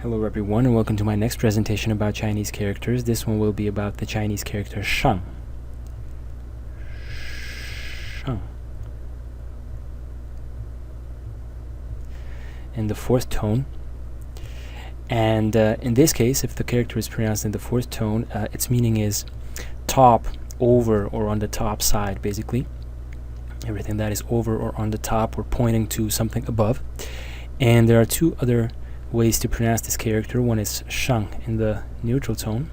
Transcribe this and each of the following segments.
Hello everyone, and welcome to my next presentation about Chinese characters. This one will be about the Chinese character shang. Shang. In the fourth tone. And in this case, if the character is pronounced in the fourth tone, its meaning is top, over, or on the top side, basically. Everything that is over or on the top or pointing to something above. And there are two other ways to pronounce this character. One is shang in the neutral tone,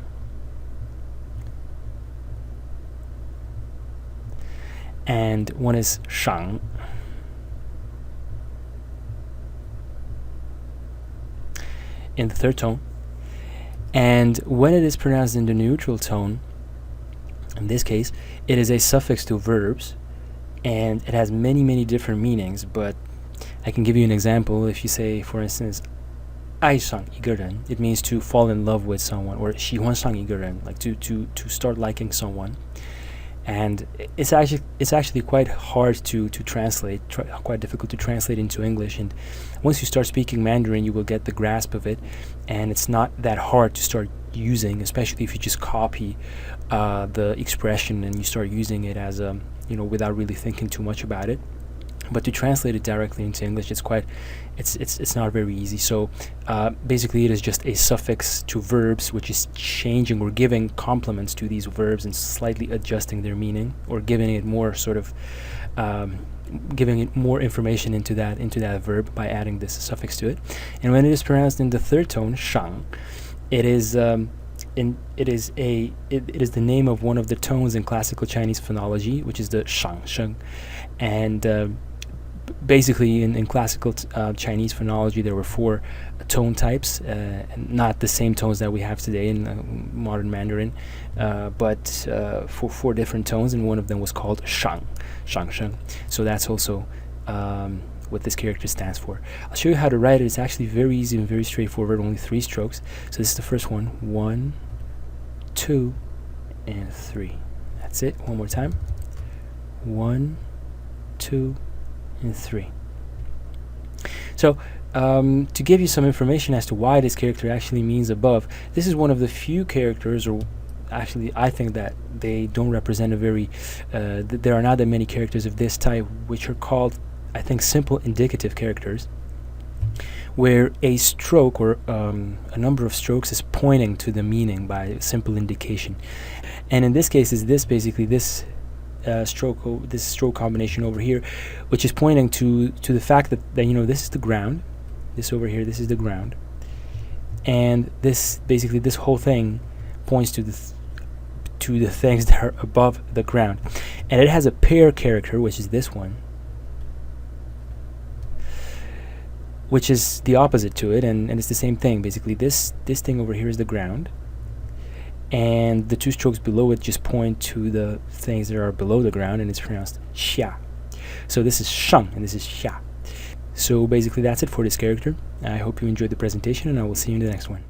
and one is shang in the third tone. And when it is pronounced in the neutral tone, in this case, it is a suffix to verbs, and it has many different meanings. But I can give you an example. If you say, for instance, 爱上一个人, it means to fall in love with someone, or 喜欢上一个人, like to start liking someone. And it's actually quite hard to translate, quite difficult to translate into English. And once you start speaking Mandarin, you will get the grasp of it, and it's not that hard to start using, especially if you just copy the expression and you start using it as a, without really thinking too much about it. But to translate it directly into English, it's not very easy. So basically, it is just a suffix to verbs, which is changing or giving complements to these verbs and slightly adjusting their meaning, or giving it more giving it more information into that verb by adding this suffix to it. And when it is pronounced in the third tone, shang, it is the name of one of the tones in classical Chinese phonology, which is the shang sheng. And basically, in classical Chinese phonology, there were four tone types, and not the same tones that we have today in modern Mandarin, but for four different tones, and one of them was called shang sheng. So that's also what this character stands for. I'll show you how to write it. It's actually very easy and very straightforward, only 3 strokes. So this is the first one. 1, 2, and 3. That's it. One more time. 1, 2, and 3. So to give you some information as to why this character actually means above, this is one of the few characters, or actually I think that they don't represent a very there are not that many characters of this type, which are called, I think, simple indicative characters, where a stroke or a number of strokes is pointing to the meaning by simple indication. And in this case, is this basically this stroke combination over here, which is pointing to the fact that this is the ground, this over here, this is the ground, and this whole thing points to the things that are above the ground. And it has a pair character, which is this one, which is the opposite to it, and it's the same thing. Basically, this thing over here is the ground, and the 2 strokes below it just point to the things that are below the ground, and it's pronounced xia. So this is shang, and this is xia. So basically, that's it for this character. I hope you enjoyed the presentation, and I will see you in the next one.